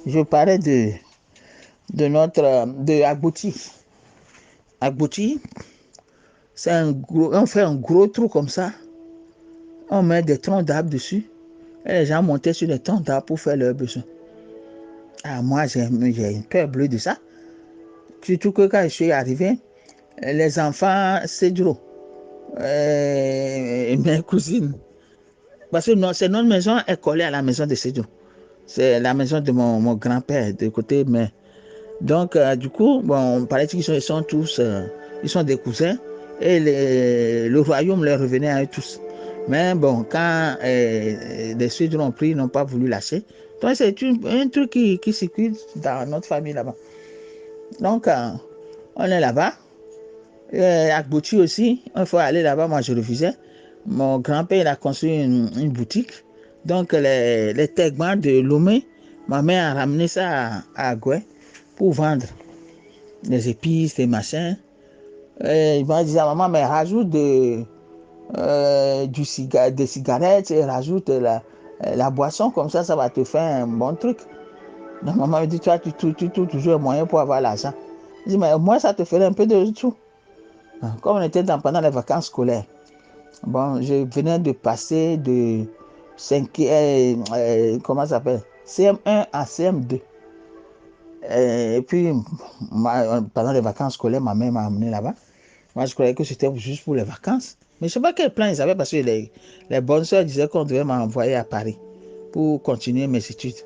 je parlais de Agouti. Agouti, on fait un gros trou comme ça. On met des troncs d'arbres dessus. Et les gens montaient sur les troncs d'arbres pour faire leurs besoins. Ah, moi, j'ai une peur bleue de ça. Surtout que quand je suis arrivé, les enfants, c'est dur. Mes cousines. Parce que c'est notre maison est collée à la maison de Sédou. C'est la maison de mon grand-père, de côté mère. Donc, du coup, bon, on parlait qu'ils sont tous, ils sont des cousins. Et le royaume leur revenait à eux tous. Mais bon, quand les Sédou ont pris, ils n'ont pas voulu lâcher. Donc, c'est un truc qui circule dans notre famille là-bas. Donc, on est là-bas. À Bouti aussi, il faut aller là-bas, moi je refusais. Mon grand-père il a construit une boutique. Donc les tegments de Lomé, ma mère a ramené ça à Agoué pour vendre les épices, les machins. Et il m'a dit à maman, mais rajoute des cigarettes et rajoute la boisson, comme ça va te faire un bon truc. Donc maman me dit, tu trouves toujours un moyen pour avoir l'argent. Je dis, mais moi ça te ferait un peu de tout. Comme on était pendant les vacances scolaires, bon, je venais de passer de 5, comment ça s'appelle, CM1 à CM2. Et puis, pendant les vacances scolaires, ma mère m'a amené là-bas. Moi, je croyais que c'était juste pour les vacances. Mais je ne sais pas quel plan ils avaient parce que les bonnes soeurs disaient qu'on devait m'envoyer à Paris pour continuer mes études.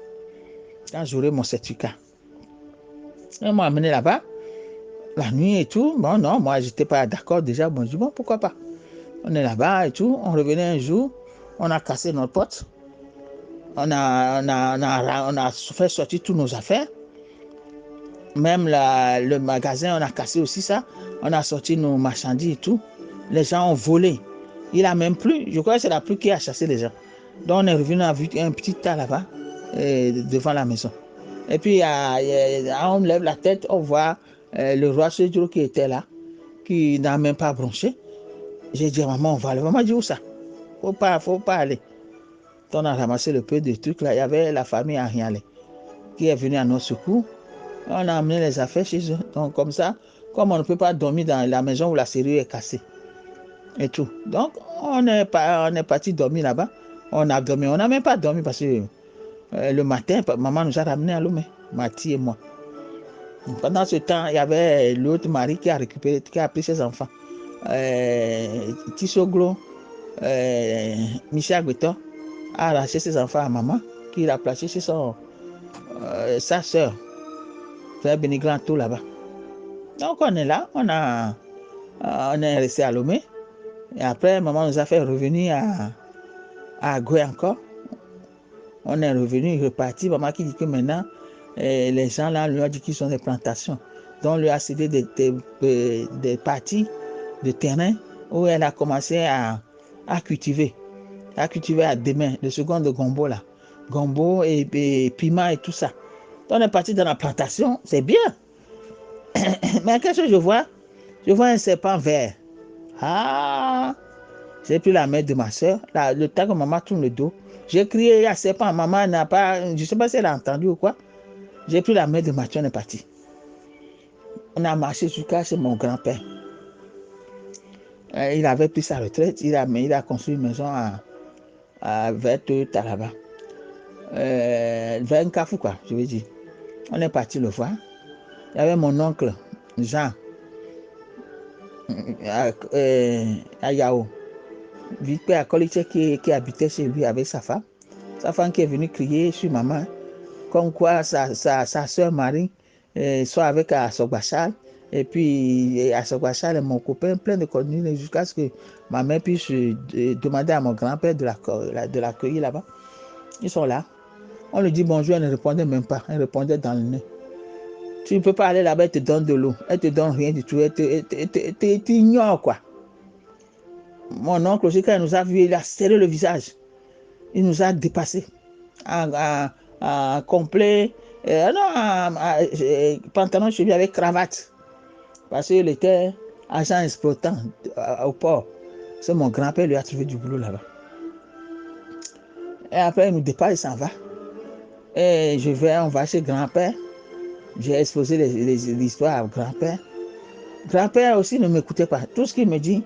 Quand j'aurai mon certificat. Ils m'ont amené là-bas, la nuit et tout. Bon, non, moi, je n'étais pas d'accord déjà. Bon, je dis, bon, pourquoi pas. On est là-bas et tout. On revenait un jour, on a cassé notre porte. On a fait sortir toutes nos affaires. Même le magasin, on a cassé aussi ça. On a sorti nos marchandises et tout. Les gens ont volé. Il a même plu. Je crois que c'est la pluie qui a chassé les gens. Donc on est revenu à un petit tas là-bas, devant la maison. Et puis on lève la tête, on voit le roi Sédro qui était là, qui n'a même pas bronché. J'ai dit à maman, on va aller. Maman dit où ça? Faut pas aller. Donc on a ramassé le peu de trucs là. Il y avait la famille Ariale qui est venue à notre secours. On a amené les affaires chez eux. Donc comme ça, comme on ne peut pas dormir dans la maison où la serrure est cassée et tout. Donc on est parti dormir là-bas. On a dormi. On n'a même pas dormi parce que le matin, maman nous a ramenés à Lomé, Mathie et moi. Pendant ce temps, il y avait l'autre mari qui a pris ses enfants. Tissoglo, Michel Agbeton a arraché ses enfants à maman, qui l'a placé chez sa soeur, frère Benigranto là-bas. Donc on est là, on est resté à Lomé. Et après, maman nous a fait revenir à Agoué encore. On est revenu, reparti. Maman qui dit que maintenant, les gens là lui ont dit qu'ils sont des plantations. Donc on lui a cédé des parties de terrain où elle a commencé à cultiver. À cultiver à deux mains, le second de Gombo là. Gombo et piment et tout ça. Donc on est parti dans la plantation, c'est bien. Mais qu'est-ce que je vois? Je vois un serpent vert. Ah! J'ai pris la main de ma soeur, le temps que maman tourne le dos. J'ai crié, il y a serpent. Maman n'a pas, je ne sais pas si elle a entendu ou quoi. J'ai pris la main de Mathieu, on est parti. On a marché jusqu'à chez mon grand-père. Il avait pris sa retraite, il a construit une maison vers Taraba. Vers Nkafou, quoi, je veux dire. On est parti le voir. Il y avait mon oncle, Jean, à Yao. Victor Akoliche qui habitait chez lui avec sa femme. Sa femme qui est venue crier sur maman. Comme quoi sa soeur Marie soit avec Assogbachal. Et puis Assogbachal est mon copain, plein de conneries, jusqu'à ce que ma mère puisse demander à mon grand-père de l'accueillir là-bas. Ils sont là. On lui dit bonjour, elle ne répondait même pas. Elle répondait dans le nez. Tu ne peux pas aller là-bas, elle te donne de l'eau. Elle te donne rien du tout. Elle t'ignore, quoi. Mon oncle aussi, quand il nous a vu, il a serré le visage. Il nous a dépassés. En complet, pantalon chemise avec cravate. Parce qu'il était agent exploitant au port. C'est mon grand-père lui a trouvé du boulot là-bas. Et après, il nous dépasse, il s'en va. Et on va chez grand-père. J'ai exposé l'histoire à grand-père. Grand-père aussi ne m'écoutait pas. Tout ce qu'il me dit,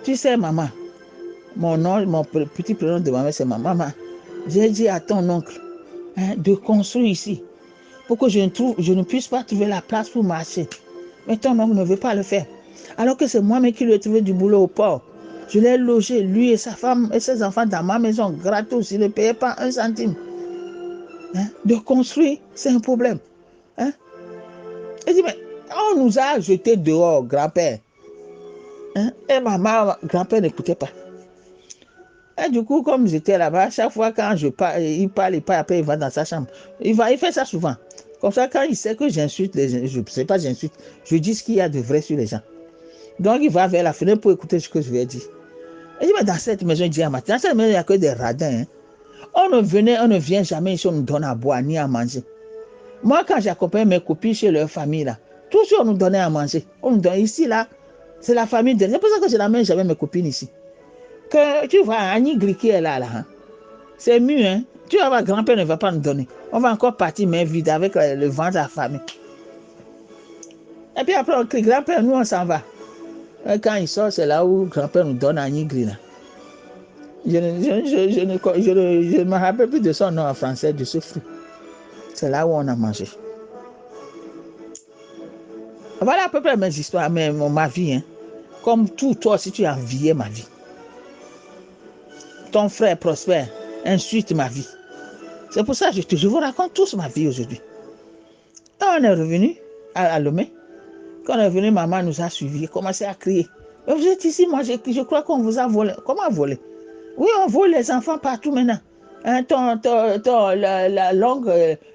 tu sais, maman, mon petit prénom de ma mère, c'est ma maman. J'ai dit à ton oncle de construire ici pour que je ne puisse pas trouver la place pour marcher. Mais ton oncle ne veut pas le faire. Alors que c'est moi-même qui lui ai trouvé du boulot au port. Je l'ai logé, lui et sa femme et ses enfants, dans ma maison, gratos. Il ne payait pas un centime. De construire, c'est un problème. Il dit, mais on nous a jetés dehors, grand-père. Et maman, grand-père n'écoutait pas. Et du coup, comme j'étais là-bas, chaque fois quand il parle, après il va dans sa chambre. Il fait ça souvent. Comme ça, quand il sait que j'insulte les gens, je ne sais pas, j'insulte, je dis ce qu'il y a de vrai sur les gens. Donc, il va vers la fenêtre pour écouter ce que je lui ai dit. Il dit, mais dans cette maison, il dit à matin, dans cette maison, il n'y a que des radins. On ne vient jamais ici, on nous donne à boire ni à manger. Moi, quand j'accompagne mes copines chez leur famille, là, tout ce qu'on nous donnait à manger, on nous donne ici, là, c'est la famille de... C'est pour ça que je n'amène jamais mes copines ici. Que tu vois, Annie Gri qui est là, c'est mieux, hein. Tu vas voir, grand-père ne va pas nous donner. On va encore partir main vide avec le ventre affamé. Et puis après, on crie, grand-père, nous, on s'en va. Et quand il sort, c'est là où grand-père nous donne Annie Gri, là. Je ne me rappelle plus de son nom en français, de ce fruit. C'est là où on a mangé. Voilà à peu près mes histoires, ma vie. Hein. Comme tout, toi aussi, tu as envié ma vie. Ton frère prospère, insulte ma vie. C'est pour ça que je vous raconte tous ma vie aujourd'hui. Quand on est revenu à Lomé, quand on est revenu, maman nous a suivis, commencé à crier. Mais vous êtes ici, moi je crois qu'on vous a volé. Comment voler? Oui, on vole les enfants partout maintenant. Hein,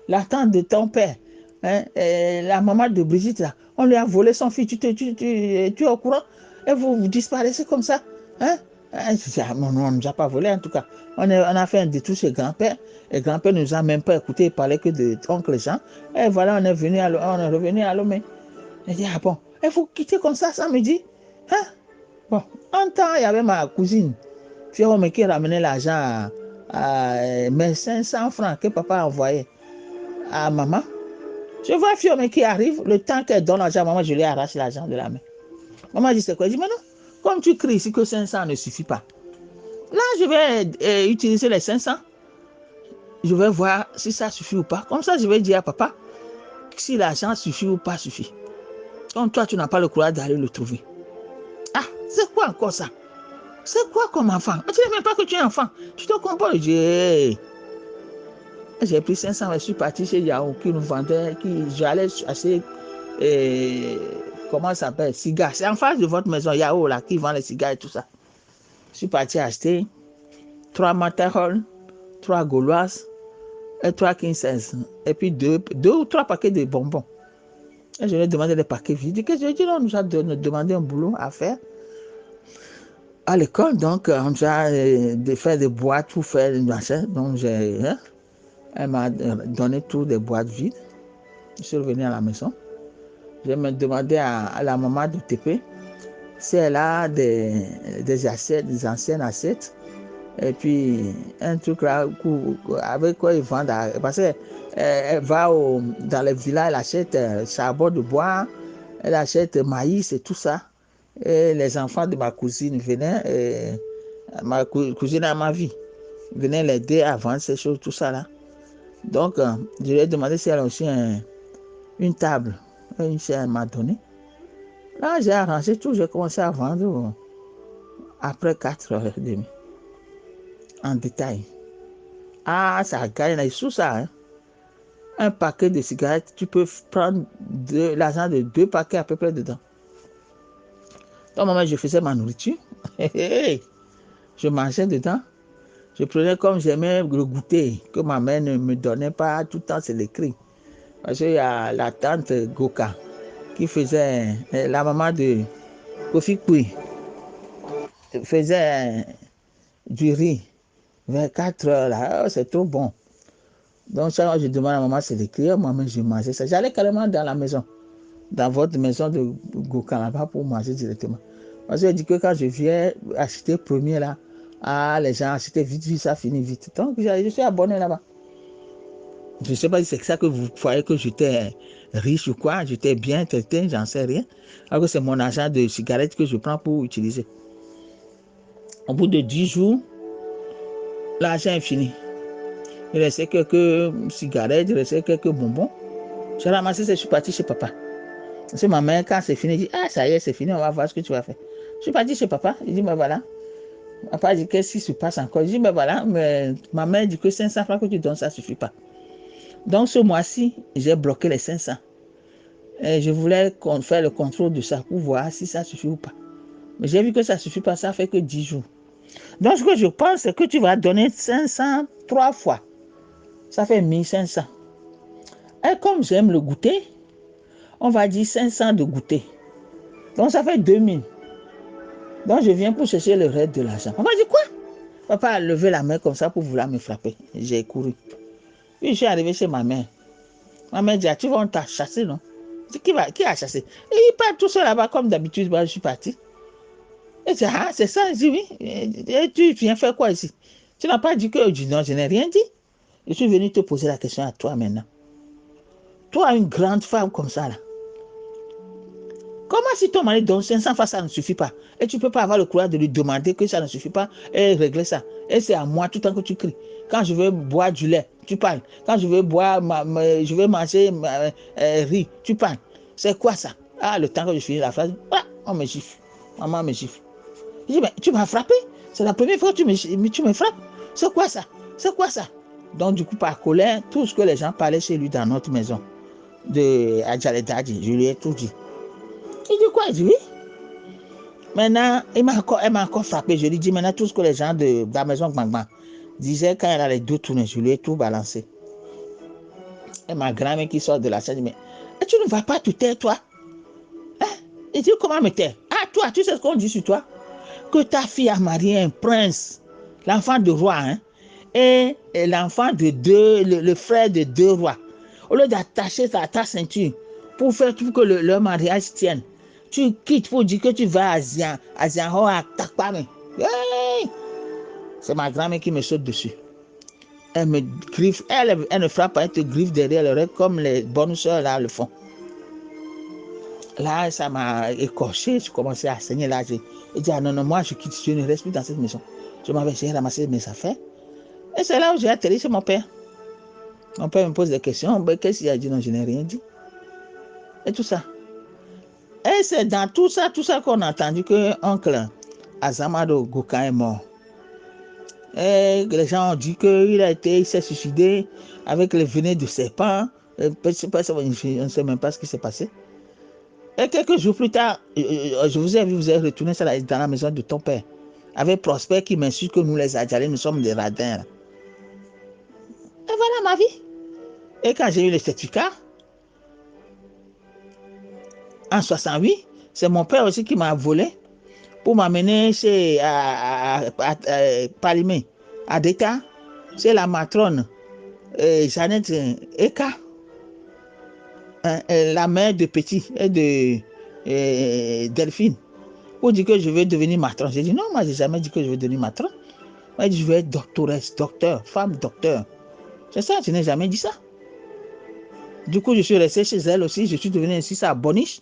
la tante de ton père, hein, la maman de Brigitte, là, on lui a volé son fils. Tu es au courant? Et vous disparaissez comme ça. Hein? Non, on ne nous a pas volé en tout cas. On a fait un détour chez grand-père. Et grand-père ne nous a même pas écouté. Il parlait que de oncle Jean. Et voilà, on est revenu à Lomé. Il dit, ah bon, il faut quitter comme ça samedi. Hein? Bon, en temps, il y avait ma cousine. Fiorome qui ramenait l'argent à mes 500 francs que papa a envoyé à maman. Je vois Fiorome qui arrive, le temps qu'elle donne l'argent à maman, je lui arrache l'argent de la main. Maman dit, c'est quoi? Je dis, mais non, comme tu cries ici que 500 ne suffit pas. Là, je vais utiliser les 500. Je vais voir si ça suffit ou pas. Comme ça, je vais dire à papa si l'argent suffit ou pas suffit. Comme toi, tu n'as pas le courage d'aller le trouver. Ah, c'est quoi encore ça? C'est quoi comme enfant? Tu ne sais même pas que tu es enfant. Tu te comprends? J'ai pris 500, je suis parti chez Yahoo qui nous vendait, j'allais acheter, comment ça s'appelle? Cigares. C'est en face de votre maison, Yahoo, là, qui vend les cigares et tout ça. Je suis parti acheter 3 Matterhorn, 3 Gauloises et 3 King 16. Et puis 2 ou 3 paquets de bonbons. Et je lui ai demandé des paquets vides. Je lui ai dit non, on nous a demandé un boulot à faire à l'école. Donc, on nous a fait des boîtes pour faire une machin. Donc, elle m'a donné toutes des boîtes vides. Je suis revenu à la maison. Je me demandais à la maman de TP si elle a des assiettes, des anciennes assiettes. Et puis, un truc là, avec quoi ils vendent. Parce qu'elle va dans les villages, elle achète charbon de bois, elle achète maïs et tout ça. Et les enfants de ma cousine venaient, ma cousine à ma vie, venaient l'aider à vendre ces choses, tout ça là. Donc, je lui ai demandé si elle a aussi une table. Une chaise m'a donné. Là, j'ai arrangé tout, j'ai commencé à vendre après 4h30. En détail. Ah, ça gagne sous ça. Hein. Un paquet de cigarettes, tu peux prendre l'argent de 2 paquets à peu près dedans. Donc, moi, je faisais ma nourriture. Je mangeais dedans. Je prenais comme j'aimais le goûter, que ma mère ne me donnait pas tout le temps, c'est l'écrit. Parce qu'il y a la tante Goka qui faisait, la maman de Kofi Kui, faisait du riz vers 4h là, c'est trop bon. Donc chaque fois je demande à maman c'est l'écrit, moi-même je mangeais ça. J'allais carrément dans la maison, dans votre maison de Goka là-bas pour manger directement. Parce que je dis que quand je viens acheter premier là, les gens achetaient vite, ça finit vite. Donc je suis abonné là-bas. Je ne sais pas si c'est ça que vous croyez que j'étais riche ou quoi, j'étais bien traité, j'en sais rien. Alors que c'est mon argent de cigarette que je prends pour utiliser. Au bout de 10 jours, l'argent est fini. Il restait quelques cigarettes, il restait quelques bonbons. J'ai ramassé ça, je suis parti chez papa. C'est ma mère, quand c'est fini, dit, ah, ça y est, c'est fini, on va voir ce que tu vas faire. Je suis parti chez papa, il dit, mais voilà. Papa dit, qu'est-ce qui se passe encore? Je dis, mais voilà, mais ma mère dit que 500 francs que tu donnes, ça ne suffit pas. Donc ce mois-ci, j'ai bloqué les 500. Et je voulais faire le contrôle de ça pour voir si ça suffit ou pas. Mais j'ai vu que ça ne suffit pas, ça fait que 10 jours. Donc ce que je pense, c'est que tu vas donner 500 3 fois. Ça fait 1500. Et comme j'aime le goûter, on va dire 500 de goûter. Donc ça fait 2000. Donc je viens pour chercher le reste de l'argent. On va dire quoi? Papa a levé la main comme ça pour vouloir me frapper. J'ai couru. Puis je suis arrivé chez ma mère. Ma mère dit, ah, tu vas, on t'a chassé, non? Je dis, qui a chassé? Et il part tout seul là-bas comme d'habitude. Moi, je suis parti. Et dit, ah, c'est ça? Je dis, oui. Et tu viens faire quoi ici? Tu n'as pas dit que... Je dis, non, je n'ai rien dit. Je suis venu te poser la question à toi maintenant. Toi, une grande femme comme ça, là. Comment si ton mari donne 500 fois, ça ne suffit pas? Et tu ne peux pas avoir le courage de lui demander que ça ne suffit pas et régler ça. Et c'est à moi tout le temps que tu cries. Quand je veux boire du lait, tu parles. Quand je veux boire, je veux manger riz, tu parles. C'est quoi ça? Ah, le temps que je finis la phrase, ah, on me gifle. Maman me gifle. Je dis, mais tu m'as frappé? C'est la première fois que tu me frappes. C'est quoi ça? C'est quoi ça? Donc, du coup, par colère, tout ce que les gens parlaient chez lui dans notre maison, de Adjaledadi, je lui ai tout dit. Il dit quoi? Il dit oui. Maintenant, elle m'a encore frappé. Je lui dis maintenant tout ce que les gens de la maison Gbangban disaient quand elle a les deux tournés. Je lui ai tout balancé. Et ma grand-mère qui sort de la salle dit, mais tu ne vas pas te taire, toi? Hein? Il dit, comment me taire? Ah, toi, tu sais ce qu'on dit sur toi? Que ta fille a marié un prince, l'enfant de roi, hein? Et l'enfant de deux, le frère de deux rois. Au lieu d'attacher ça à ta ceinture pour faire tout que leur mariage tienne, tu quittes pour dire que tu vas à Zianho, à Takpame. Hey! C'est ma grand-mère qui me saute dessus. Elle me griffe, elle ne frappe pas, elle te griffe derrière l'oreille comme les bonnes soeurs là le font. Là, ça m'a écorché, je commençais à saigner là. J'ai dit, ah non, moi je quitte, je ne reste plus dans cette maison. J'ai ramassé mes affaires. Et c'est là où j'ai atterri chez mon père. Mon père me pose des questions. Ben, qu'est-ce qu'il a dit? Non, je n'ai rien dit. Et tout ça. Et c'est dans tout ça qu'on a entendu que oncle Azamado Goka est mort. Et les gens ont dit qu'il s'est suicidé avec le venin de serpent. Je ne sais même pas ce qui s'est passé. Et quelques jours plus tard, je vous ai vu, vous avez retourné ça dans la maison de ton père. Avec Prosper qui m'insulte que nous les Adjalais, nous sommes des radins. Là. Et voilà ma vie. Et quand j'ai eu le certificat, en 68, c'est mon père aussi qui m'a volé pour m'amener chez Palimé, à Deta, chez la matrone Jeannette Eka, la mère de Petit et de Delphine, pour dire que je vais devenir matrone. J'ai dit non, moi j'ai jamais dit que je vais devenir matrone. Moi j'ai dit je vais être doctoresse, docteur, femme docteur. C'est ça, je n'ai jamais dit ça. Du coup, je suis resté chez elle aussi, je suis devenu ici à Boniche.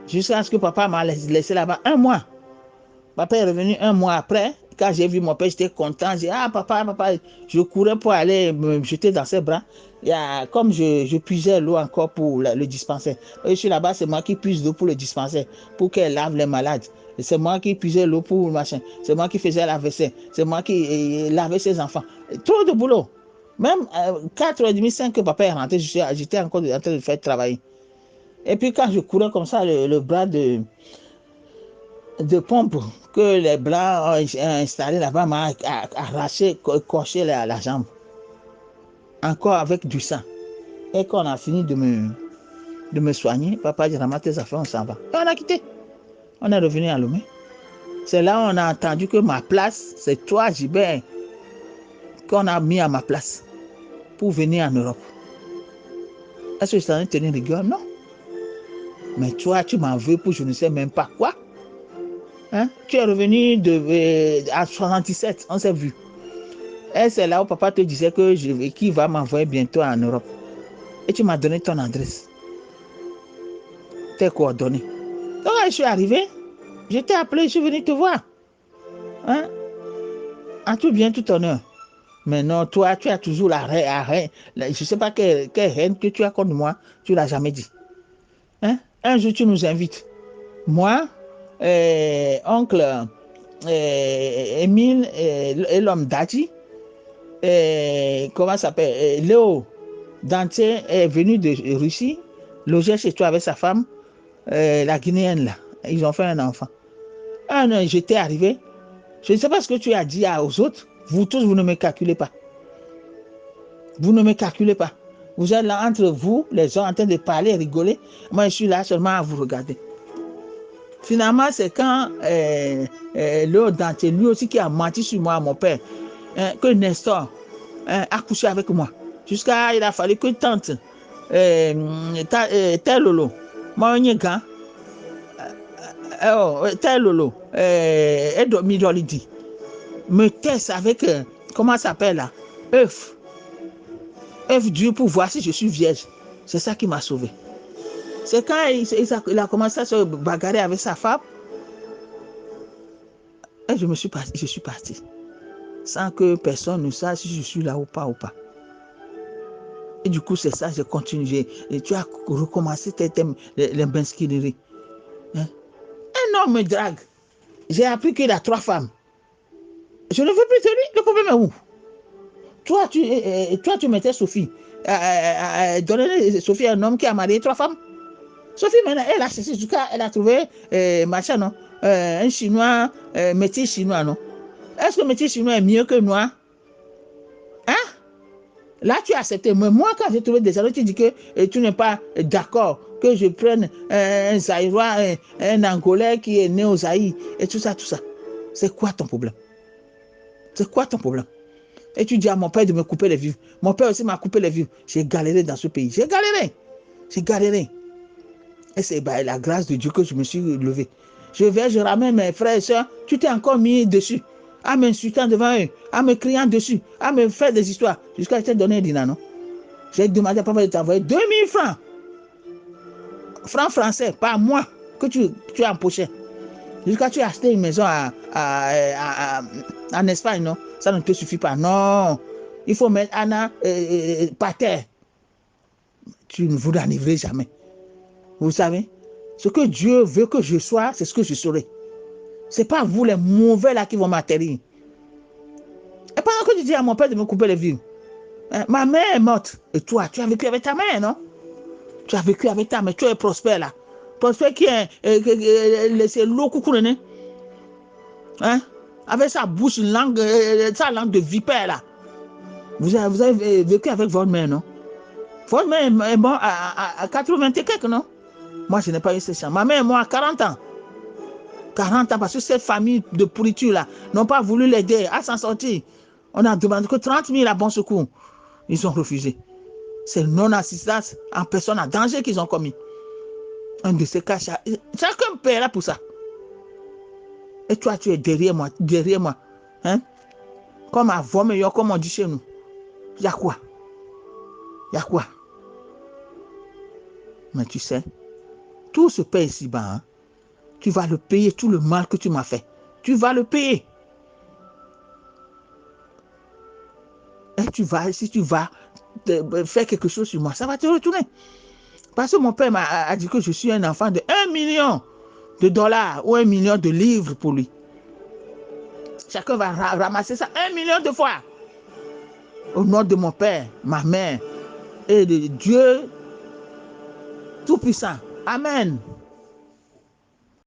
Jusqu'à ce que papa m'a laissé là-bas 1 mois. Papa est revenu 1 mois après. Quand j'ai vu mon père, j'étais content. J'ai dit, ah papa, je courais pour aller me jeter dans ses bras. Comme je puisais l'eau encore pour le dispensaire. Et je suis là-bas, c'est moi qui puise l'eau pour le dispensaire, pour qu'elle lave les malades. C'est moi qui puisais l'eau pour le machin. C'est moi qui faisais la vaisselle. C'est moi qui lavais ses enfants. Trop de boulot. Même 4h30, 5 que papa est rentré, j'étais encore en train de faire travailler. Et puis quand je courais comme ça, le bras de pompe que les Blancs ont installé là-bas m'a arraché, coché la jambe. Encore avec du sang. Et quand on a fini de me soigner, papa dit, ramasse tes affaires, on s'en va. Et on a quitté. On est revenu à Lomé. C'est là où on a entendu que ma place, c'est toi, Gilbert, qu'on a mis à ma place pour venir en Europe. Est-ce que je t'en ai tenu rigueur? Non. Mais toi, tu m'en veux pour je ne sais même pas quoi. Hein? Tu es revenu à 77, on s'est vu. Et c'est là où papa te disait qu'il va m'envoyer bientôt en Europe. Et tu m'as donné ton adresse, tes coordonnées. Donc, je suis arrivé, je t'ai appelé, je suis venu te voir. Hein? En tout bien, tout honneur. Mais non, toi, tu as toujours la haine. Je ne sais pas quelle haine que tu as contre moi, tu ne l'as jamais dit. Hein? Un jour, tu nous invites. Moi, oncle Émile et l'homme Dati, comment ça s'appelle, Léo Dantier est venu de Russie, loger chez toi avec sa femme, la Guinéenne là. Ils ont fait un enfant. Ah non, j'étais arrivé. Je ne sais pas ce que tu as dit aux autres. Vous tous, vous ne me calculez pas. Vous ne me calculez pas. Vous êtes là entre vous, les gens en train de parler, rigoler. Moi, je suis là seulement à vous regarder. Finalement, c'est quand Léo Dantier, lui aussi qui a menti sur moi, mon père, que Nestor a couché avec moi. Jusqu'à il a fallu que tante Lolo, moi on y est Lolo, Midolidi, me teste avec, comment ça s'appelle là, œuf dur pour voir si je suis vierge. C'est ça qui m'a sauvé. C'est quand il a commencé à se bagarrer avec sa femme, et je suis parti. Sans que personne ne sache si je suis là ou pas. Et du coup, c'est ça, j'ai continué. Et tu as recommencé les mesquineries. Hein? Un homme me drague. J'ai appris qu'il a 3 femmes. Je ne veux plus te dire, le problème est où? Toi, tu mettais Sophie. Donner Sophie à un homme qui a marié 3 femmes. Sophie, maintenant, elle a cherché jusqu'à, elle a trouvé machin, non? Un chinois, métis chinois, non? Est-ce que métis chinois est mieux que noir? Hein? Là, tu as accepté. Mais moi, quand j'ai trouvé des gens, tu dis que tu n'es pas d'accord que je prenne un Zaïrois, un Angolais qui est né au Zaïre, et tout ça. C'est quoi ton problème? C'est quoi ton problème? Et tu dis à mon père de me couper les vivres. Mon père aussi m'a coupé les vivres. J'ai galéré dans ce pays. J'ai galéré. Et c'est la grâce de Dieu que je me suis levé. Je ramène mes frères et soeurs. Tu t'es encore mis dessus. À m'insultant devant eux. À me criant dessus. À me faire des histoires. Jusqu'à ce que je t'ai donné un dinar, non? J'ai demandé à papa de t'envoyer 2000 francs. Francs français, pas moi, que tu as empoché. Jusqu'à ce que tu as acheté une maison en Espagne, non? Ça ne te suffit pas. Non. Il faut mettre Anna par terre. Tu ne vous n'arriverai jamais. Vous savez, ce que Dieu veut que je sois, c'est ce que je serai. Ce n'est pas vous les mauvais là qui vont m'atterrir. Et pendant que tu dis à mon père de me couper les vivres, ma mère est morte. Et toi, tu as vécu avec ta mère, non? Tu as vécu avec ta mère, tu es prospère là. Prospère qui est laissé l'eau coucou, hein? Avec sa bouche, sa langue de vipère là. Vous avez vécu avec votre mère, non? Votre mère est morte à 80 et quelques, non? Moi, je n'ai pas eu ce chance. Ma mère est morte à 40 ans. 40 ans, parce que cette famille de pourriture là n'ont pas voulu l'aider à s'en sortir. On a demandé que 30 000 à bon secours. Ils ont refusé. C'est non-assistance en personne à danger qu'ils ont commis. Un de ces cas, chacun paiera pour ça. Et toi, tu es derrière moi. Hein? Comme à Vomeillon, comme on dit chez nous. Il y a quoi? Mais tu sais, tout se paie ici-bas. Hein? Tu vas le payer, tout le mal que tu m'as fait. Tu vas le payer. Et si tu vas faire quelque chose sur moi, ça va te retourner. Parce que mon père a dit que je suis un enfant de 1 million de dollars ou 1 million de livres pour lui. Chacun va ramasser ça 1 million de fois. Au nom de mon père, ma mère et de Dieu Tout-Puissant. Amen.